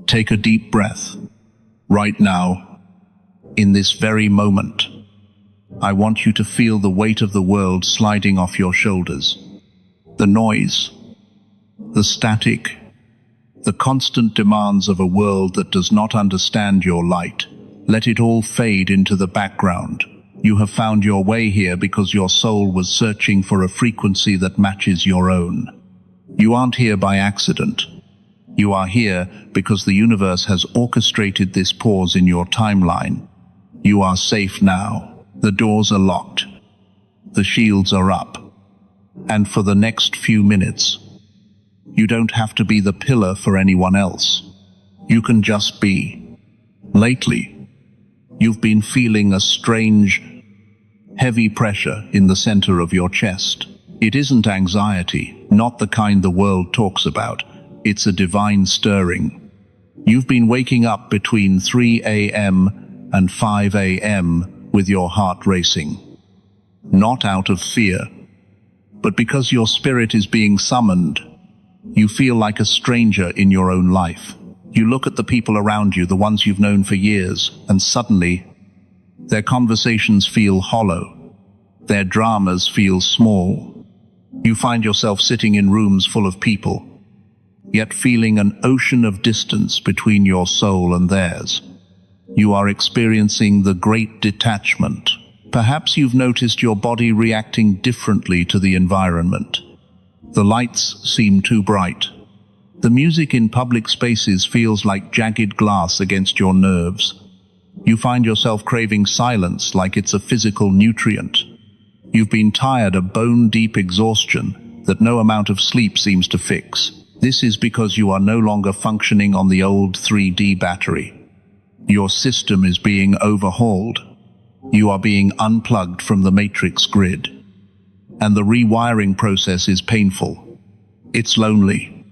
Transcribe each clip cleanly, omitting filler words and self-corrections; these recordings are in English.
Take a deep breath. Right now, in this very moment, I want you to feel the weight of the world sliding off your shoulders. The noise, the static, the constant demands of a world that does not understand your light. Let it all fade into the background. You have found your way here because your soul was searching for a frequency that matches your own. You aren't here by accident. You are here because the universe has orchestrated this pause in your timeline. You are safe now. The doors are locked. The shields are up. And for the next few minutes, you don't have to be the pillar for anyone else. You can just be. Lately, you've been feeling a strange, heavy pressure in the center of your chest. It isn't anxiety, not the kind the world talks about. It's a divine stirring. You've been waking up between 3 a.m. and 5 a.m. with your heart racing. Not out of fear, but because your spirit is being summoned. You feel like a stranger in your own life. You look at the people around you, the ones you've known for years, and suddenly, their conversations feel hollow. Their dramas feel small. You find yourself sitting in rooms full of people, yet feeling an ocean of distance between your soul and theirs. You are experiencing the great detachment. Perhaps you've noticed your body reacting differently to the environment. The lights seem too bright. The music in public spaces feels like jagged glass against your nerves. You find yourself craving silence like it's a physical nutrient. You've been tired of bone-deep exhaustion that no amount of sleep seems to fix. This is because you are no longer functioning on the old 3D battery. Your system is being overhauled. You are being unplugged from the matrix grid. And the rewiring process is painful. It's lonely.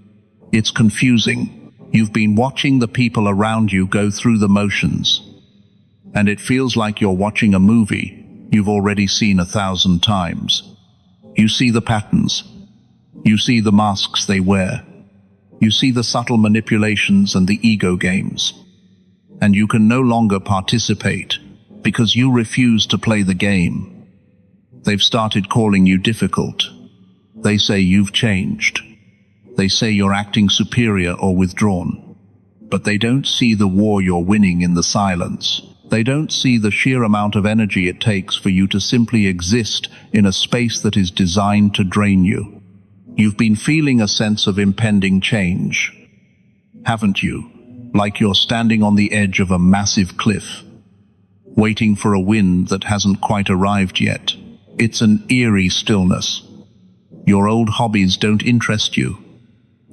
It's confusing. You've been watching the people around you go through the motions. And it feels like you're watching a movie you've already seen 1,000 times. You see the patterns. You see the masks they wear. You see the subtle manipulations and the ego games. And you can no longer participate because you refuse to play the game. They've started calling you difficult. They say you've changed. They say you're acting superior or withdrawn. But they don't see the war you're winning in the silence. They don't see the sheer amount of energy it takes for you to simply exist in a space that is designed to drain you. You've been feeling a sense of impending change, haven't you? Like you're standing on the edge of a massive cliff, waiting for a wind that hasn't quite arrived yet. It's an eerie stillness. Your old hobbies don't interest you.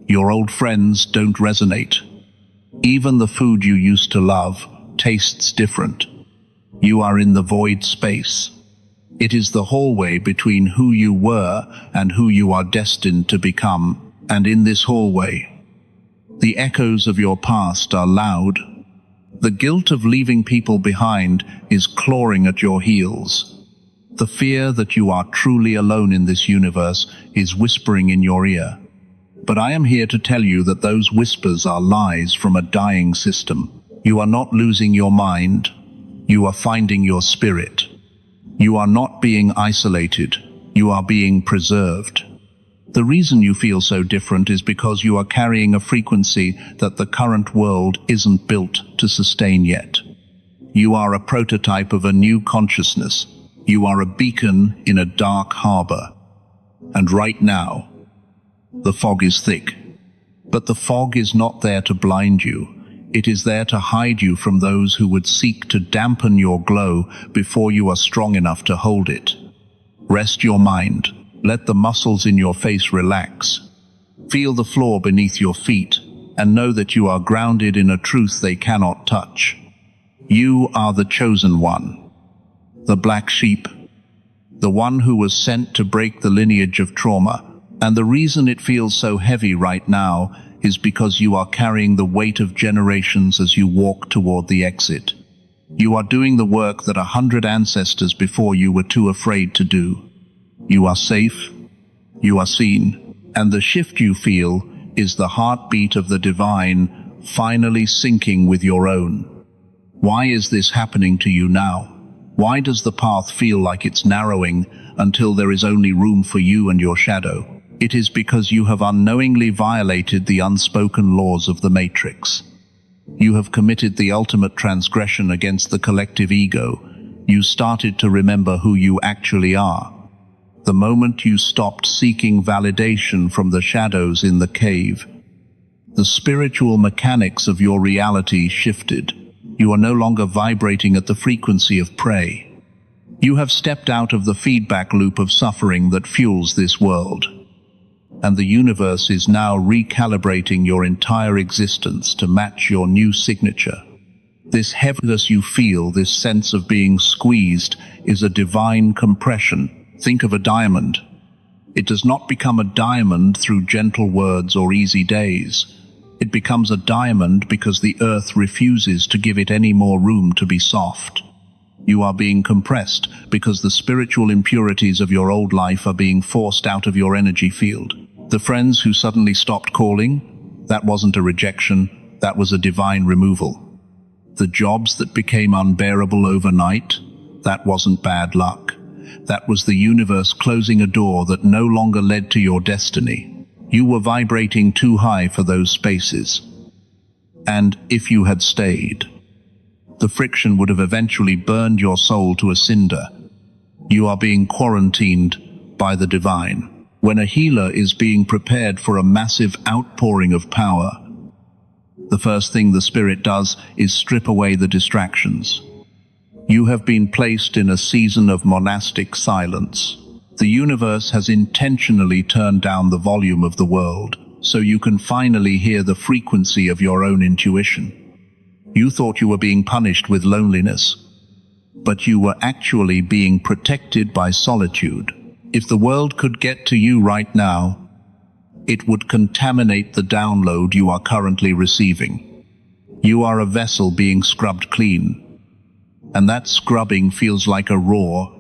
Your old friends don't resonate. Even the food you used to love tastes different. You are in the void space. It is the hallway between who you were and who you are destined to become. And in this hallway, the echoes of your past are loud. The guilt of leaving people behind is clawing at your heels. The fear that you are truly alone in this universe is whispering in your ear. But I am here to tell you that those whispers are lies from a dying system. You are not losing your mind. You are finding your spirit. You are not being isolated. You are being preserved. The reason you feel so different is because you are carrying a frequency that the current world isn't built to sustain yet. You are a prototype of a new consciousness. You are a beacon in a dark harbor. And right now, the fog is thick. But the fog is not there to blind you. It is there to hide you from those who would seek to dampen your glow before you are strong enough to hold it. Rest your mind. Let the muscles in your face relax. Feel the floor beneath your feet and know that you are grounded in a truth they cannot touch. You are the chosen one, the black sheep, the one who was sent to break the lineage of trauma. And the reason it feels so heavy right now is because you are carrying the weight of generations as you walk toward the exit. You are doing the work that 100 ancestors before you were too afraid to do. You are safe, you are seen, and the shift you feel is the heartbeat of the divine finally syncing with your own. Why is this happening to you now? Why does the path feel like it's narrowing until there is only room for you and your shadow? It is because you have unknowingly violated the unspoken laws of the Matrix. You have committed the ultimate transgression against the collective ego. You started to remember who you actually are. The moment you stopped seeking validation from the shadows in the cave, the spiritual mechanics of your reality shifted. You are no longer vibrating at the frequency of prey. You have stepped out of the feedback loop of suffering that fuels this world. And the universe is now recalibrating your entire existence to match your new signature. This heaviness you feel, this sense of being squeezed, is a divine compression. Think of a diamond. It does not become a diamond through gentle words or easy days. It becomes a diamond because the earth refuses to give it any more room to be soft. You are being compressed because the spiritual impurities of your old life are being forced out of your energy field. The friends who suddenly stopped calling, that wasn't a rejection, that was a divine removal. The jobs that became unbearable overnight, that wasn't bad luck. That was the universe closing a door that no longer led to your destiny. You were vibrating too high for those spaces. And if you had stayed, the friction would have eventually burned your soul to a cinder. You are being quarantined by the divine. When a healer is being prepared for a massive outpouring of power, the first thing the spirit does is strip away the distractions. You have been placed in a season of monastic silence. The universe has intentionally turned down the volume of the world, so you can finally hear the frequency of your own intuition. You thought you were being punished with loneliness, but you were actually being protected by solitude. If the world could get to you right now, it would contaminate the download you are currently receiving. You are a vessel being scrubbed clean, and that scrubbing feels like a raw,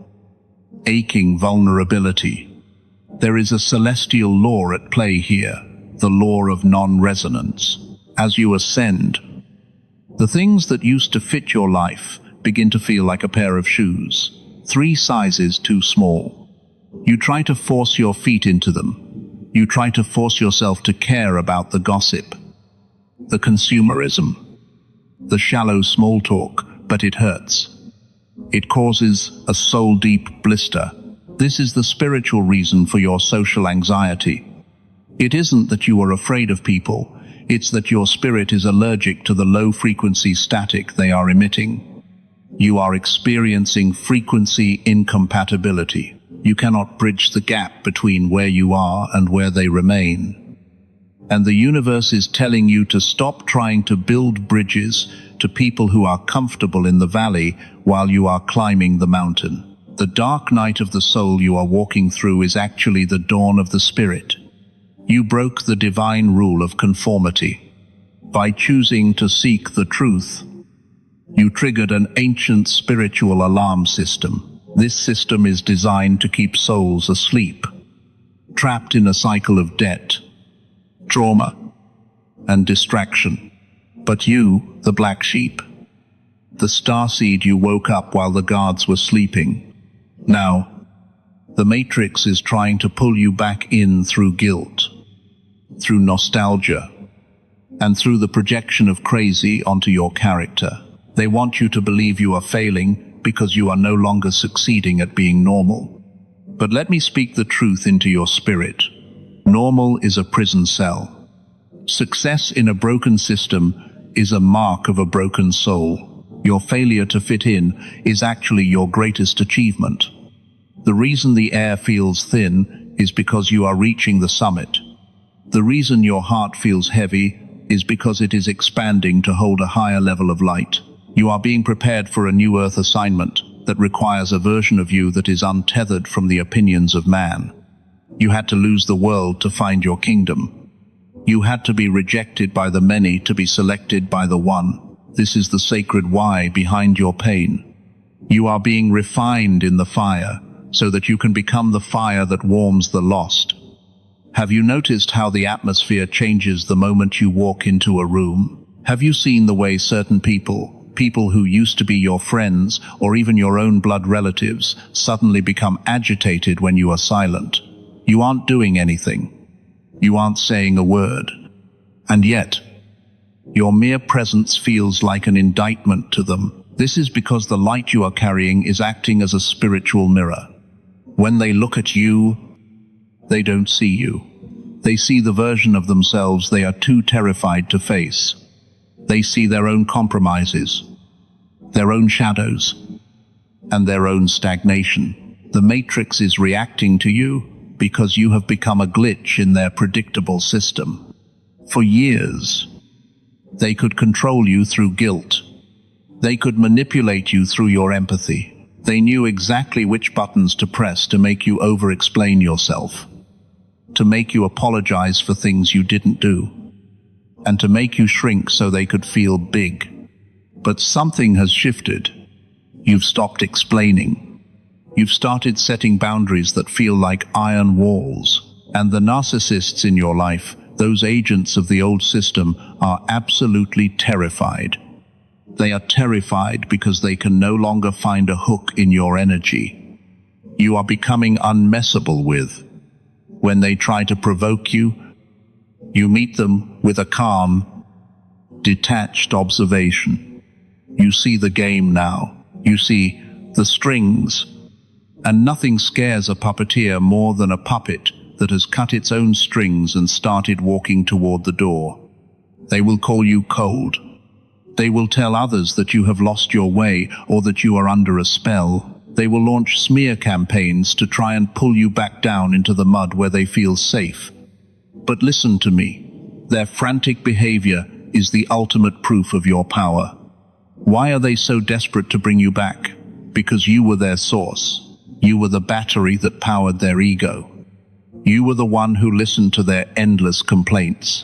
aching vulnerability. There is a celestial law at play here, the law of non-resonance. As you ascend, the things that used to fit your life begin to feel like a pair of shoes, 3 sizes too small. You try to force your feet into them. You try to force yourself to care about the gossip, the consumerism, the shallow small talk, but it hurts. It causes a soul-deep blister. This is the spiritual reason for your social anxiety. It isn't that you are afraid of people, it's that your spirit is allergic to the low-frequency static they are emitting. You are experiencing frequency incompatibility. You cannot bridge the gap between where you are and where they remain. And the universe is telling you to stop trying to build bridges to people who are comfortable in the valley while you are climbing the mountain. The dark night of the soul you are walking through is actually the dawn of the spirit. You broke the divine rule of conformity. By choosing to seek the truth, you triggered an ancient spiritual alarm system. This system is designed to keep souls asleep, trapped in a cycle of debt, trauma, and distraction. But you, the black sheep, the starseed, you woke up while the guards were sleeping. Now, the Matrix is trying to pull you back in through guilt, through nostalgia, and through the projection of crazy onto your character. They want you to believe you are failing because you are no longer succeeding at being normal. But let me speak the truth into your spirit. Normal is a prison cell. Success in a broken system is a mark of a broken soul. Your failure to fit in is actually your greatest achievement. The reason the air feels thin is because you are reaching the summit. The reason your heart feels heavy is because it is expanding to hold a higher level of light. You are being prepared for a new earth assignment that requires a version of you that is untethered from the opinions of man. You had to lose the world to find your kingdom. You had to be rejected by the many to be selected by the one. This is the sacred why behind your pain. You are being refined in the fire so that you can become the fire that warms the lost. Have you noticed how the atmosphere changes the moment you walk into a room? Have you seen the way certain people who used to be your friends or even your own blood relatives, suddenly become agitated when you are silent? You aren't doing anything. You aren't saying a word. And yet, your mere presence feels like an indictment to them. This is because the light you are carrying is acting as a spiritual mirror. When they look at you, they don't see you. They see the version of themselves they are too terrified to face. They see their own compromises, their own shadows, and their own stagnation. The matrix is reacting to you because you have become a glitch in their predictable system. For years, they could control you through guilt. They could manipulate you through your empathy. They knew exactly which buttons to press to make you over-explain yourself, to make you apologize for things you didn't do, and to make you shrink so they could feel big. But something has shifted. You've stopped explaining. You've started setting boundaries that feel like iron walls. And the narcissists in your life, those agents of the old system, are absolutely terrified. They are terrified because they can no longer find a hook in your energy. You are becoming unmessable with. When they try to provoke you, you meet them with a calm, detached observation. You see the game now. You see the strings. And nothing scares a puppeteer more than a puppet that has cut its own strings and started walking toward the door. They will call you cold. They will tell others that you have lost your way or that you are under a spell. They will launch smear campaigns to try and pull you back down into the mud where they feel safe. But listen to me. Their frantic behavior is the ultimate proof of your power. Why are they so desperate to bring you back? Because you were their source. You were the battery that powered their ego. You were the one who listened to their endless complaints.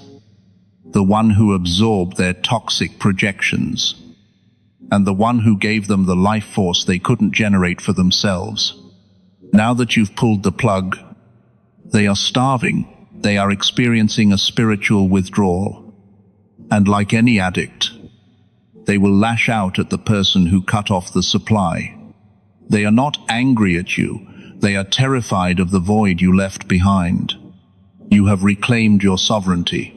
The one who absorbed their toxic projections. And the one who gave them the life force they couldn't generate for themselves. Now that you've pulled the plug, they are starving. They are experiencing a spiritual withdrawal. And like any addict, they will lash out at the person who cut off the supply. They are not angry at you. They are terrified of the void you left behind. You have reclaimed your sovereignty.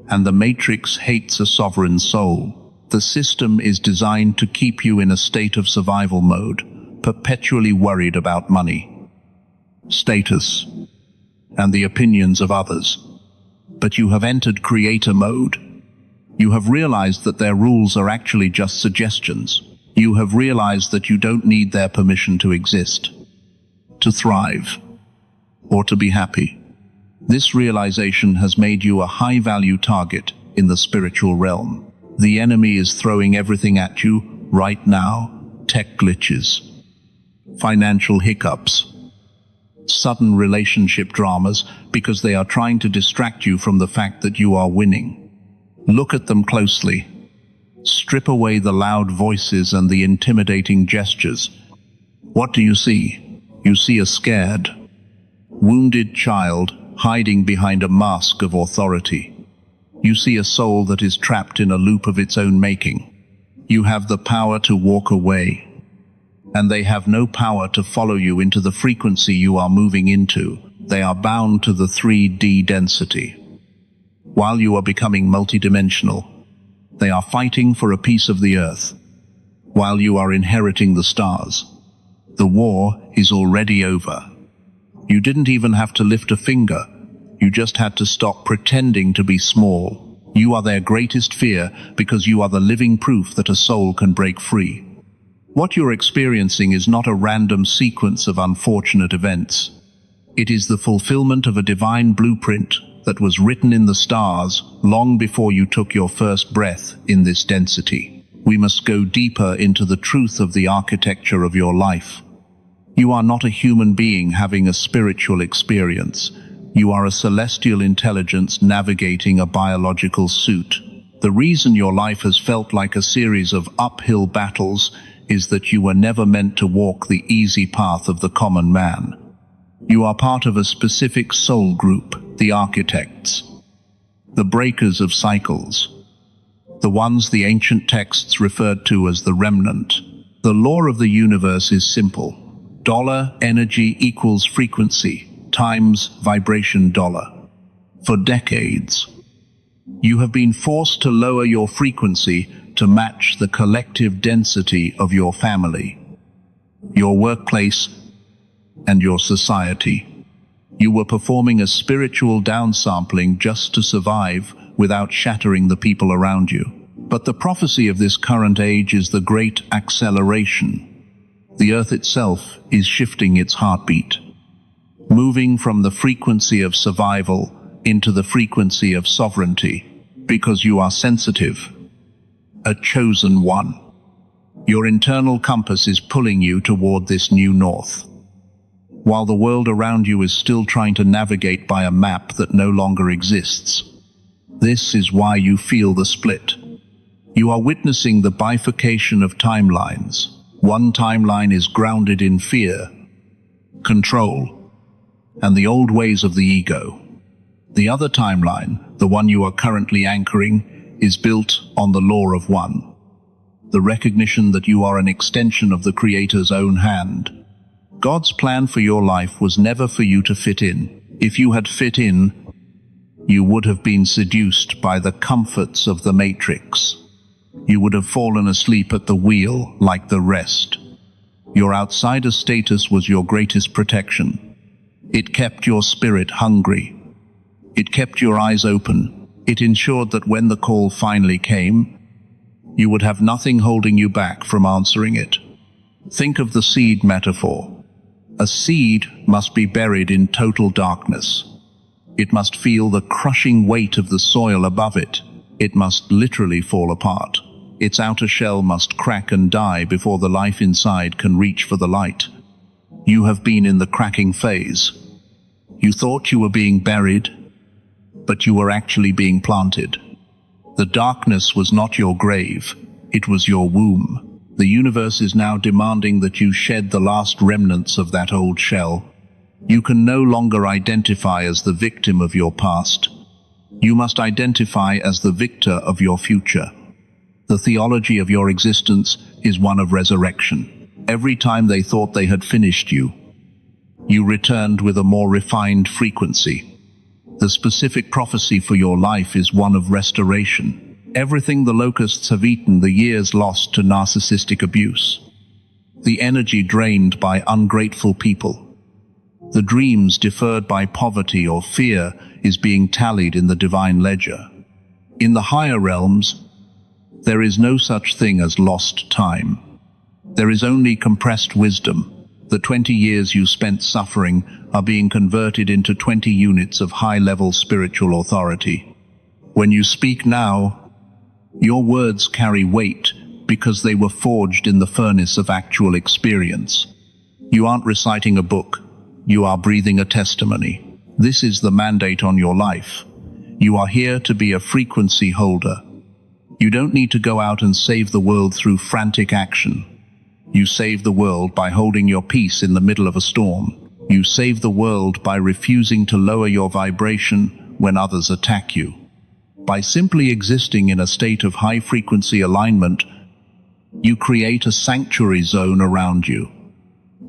And the Matrix hates a sovereign soul. The system is designed to keep you in a state of survival mode, perpetually worried about money, status, and the opinions of others. But you have entered creator mode. You have realized that their rules are actually just suggestions. You have realized that you don't need their permission to exist, to thrive, or to be happy. This realization has made you a high-value target in the spiritual realm. The enemy is throwing everything at you right now. Tech glitches, financial hiccups, sudden relationship dramas, because they are trying to distract you from the fact that you are winning. Look at them closely. Strip away the loud voices and the intimidating gestures. What do you see? You see a scared, wounded child hiding behind a mask of authority. You see a soul that is trapped in a loop of its own making. You have the power to walk away, and they have no power to follow you into the frequency you are moving into. They are bound to the 3D density. While you are becoming multidimensional, they are fighting for a piece of the earth. While you are inheriting the stars, the war is already over. You didn't even have to lift a finger. You just had to stop pretending to be small. You are their greatest fear because you are the living proof that a soul can break free. What you're experiencing is not a random sequence of unfortunate events. It is the fulfillment of a divine blueprint that was written in the stars long before you took your first breath in this density. We must go deeper into the truth of the architecture of your life. You are not a human being having a spiritual experience. You are a celestial intelligence navigating a biological suit. The reason your life has felt like a series of uphill battles is that you were never meant to walk the easy path of the common man. You are part of a specific soul group, the architects, the breakers of cycles, the ones the ancient texts referred to as the remnant. The law of the universe is simple. Dollar energy equals frequency times vibration dollar. For decades, you have been forced to lower your frequency to match the collective density of your family, your workplace, and your society. You were performing a spiritual downsampling just to survive without shattering the people around you. But the prophecy of this current age is the great acceleration. The earth itself is shifting its heartbeat, moving from the frequency of survival into the frequency of sovereignty, because you are sensitive, a chosen one. Your internal compass is pulling you toward this new north, while the world around you is still trying to navigate by a map that no longer exists. This is why you feel the split. You are witnessing the bifurcation of timelines. One timeline is grounded in fear, control, and the old ways of the ego. The other timeline, the one you are currently anchoring, is built on the law of one, the recognition that you are an extension of the Creator's own hand. God's plan for your life was never for you to fit in. If you had fit in, you would have been seduced by the comforts of the matrix. You would have fallen asleep at the wheel like the rest. Your outsider status was your greatest protection. It kept your spirit hungry. It kept your eyes open. It ensured that when the call finally came, you would have nothing holding you back from answering it. Think of the seed metaphor. A seed must be buried in total darkness. It must feel the crushing weight of the soil above it. It must literally fall apart. Its outer shell must crack and die before the life inside can reach for the light. You have been in the cracking phase. You thought you were being buried, but you were actually being planted. The darkness was not your grave, it was your womb. The universe is now demanding that you shed the last remnants of that old shell. You can no longer identify as the victim of your past. You must identify as the victor of your future. The theology of your existence is one of resurrection. Every time they thought they had finished you, you returned with a more refined frequency. The specific prophecy for your life is one of restoration. Everything the locusts have eaten, the years lost to narcissistic abuse, the energy drained by ungrateful people, the dreams deferred by poverty or fear is being tallied in the divine ledger. In the higher realms, there is no such thing as lost time. There is only compressed wisdom. The 20 years you spent suffering are being converted into 20 units of high-level spiritual authority. When you speak now, your words carry weight because they were forged in the furnace of actual experience. You aren't reciting a book, you are breathing a testimony. This is the mandate on your life. You are here to be a frequency holder. You don't need to go out and save the world through frantic action. You save the world by holding your peace in the middle of a storm. You save the world by refusing to lower your vibration when others attack you. By simply existing in a state of high-frequency alignment, you create a sanctuary zone around you.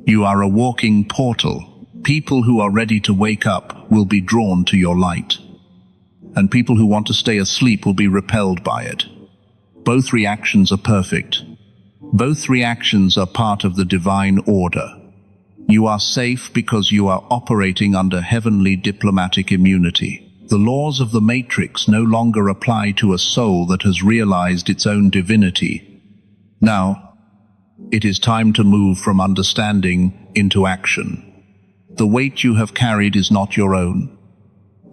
You are a walking portal. People who are ready to wake up will be drawn to your light, and people who want to stay asleep will be repelled by it. Both reactions are perfect. Both reactions are part of the divine order. You are safe because you are operating under heavenly diplomatic immunity. The laws of the matrix no longer apply to a soul that has realized its own divinity. Now, it is time to move from understanding into action. The weight you have carried is not your own,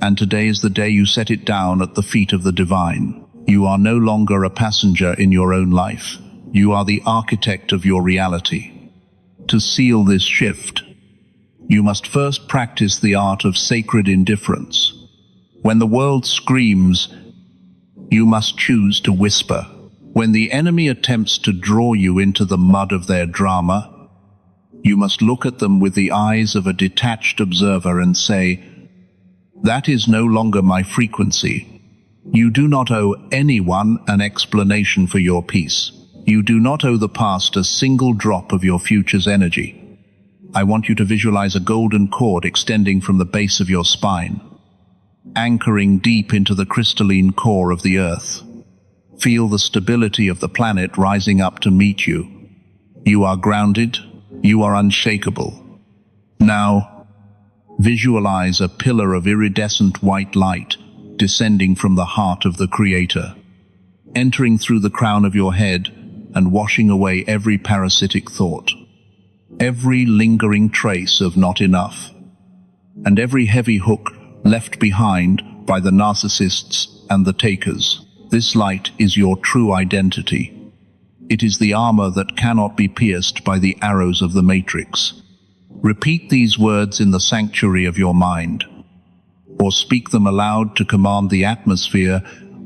and today is the day you set it down at the feet of the divine. You are no longer a passenger in your own life. You are the architect of your reality. To seal this shift, you must first practice the art of sacred indifference. When the world screams, you must choose to whisper. When the enemy attempts to draw you into the mud of their drama, you must look at them with the eyes of a detached observer and say, "That is no longer my frequency. You do not owe anyone an explanation for your peace. You do not owe the past a single drop of your future's energy. I want you to visualize a golden cord extending from the base of your spine, anchoring deep into the crystalline core of the earth. Feel the stability of the planet rising up to meet you. You are grounded. You are unshakable. Now, visualize a pillar of iridescent white light descending from the heart of the Creator, entering through the crown of your head and washing away every parasitic thought, every lingering trace of not enough, and every heavy hook left behind by the narcissists and the takers. This light is your true identity. It is the armor that cannot be pierced by the arrows of the matrix. Repeat these words in the sanctuary of your mind, or speak them aloud to command the atmosphere.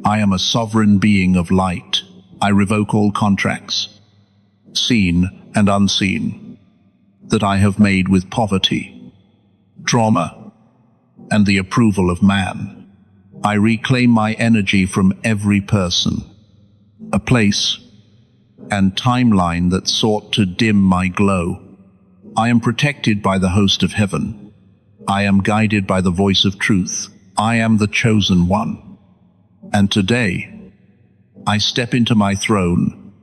I am a sovereign being of light. I revoke all contracts, seen and unseen, that I have made with poverty, trauma, and the approval of man. I reclaim my energy from every person, a place, and timeline that sought to dim my glow. I am protected by the host of heaven. I am guided by the voice of truth. I am the chosen one. And today, I step into my throne.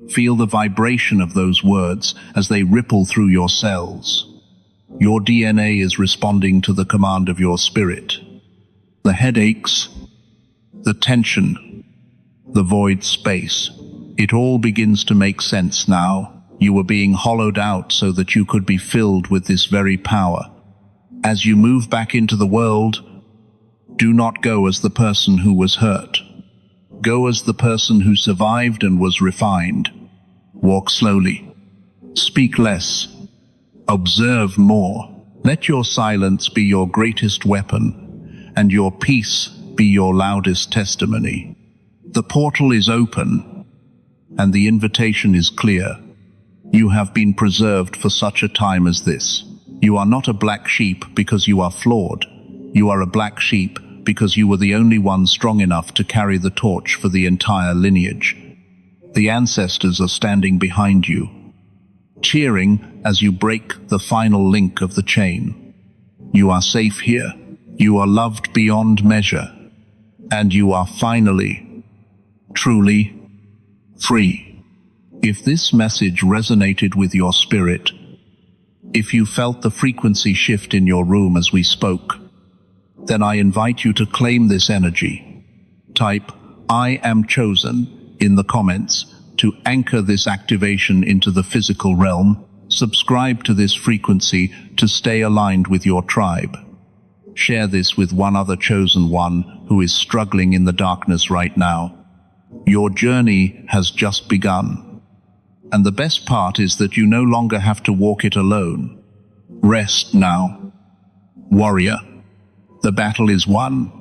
Feel the vibration of those words as they ripple through your cells. Your DNA is responding to the command of your spirit. The headaches, the tension, the void space, it all begins to make sense now. You were being hollowed out so that you could be filled with this very power. As you move back into the world, do not go as the person who was hurt. Go as the person who survived and was refined. Walk slowly. Speak less. Observe more. Let your silence be your greatest weapon, and your peace be your loudest testimony. The portal is open, and the invitation is clear. You have been preserved for such a time as this. You are not a black sheep because you are flawed. You are a black sheep because you were the only one strong enough to carry the torch for the entire lineage. The ancestors are standing behind you, cheering as you break the final link of the chain. You are safe here. You are loved beyond measure. And you are finally, truly, free. If this message resonated with your spirit, if you felt the frequency shift in your room as we spoke, then I invite you to claim this energy. Type, "I am chosen," in the comments to anchor this activation into the physical realm. Subscribe to this frequency to stay aligned with your tribe. Share this with one other chosen one who is struggling in the darkness right now. Your journey has just begun. And the best part is that you no longer have to walk it alone. Rest now, warrior. The battle is won.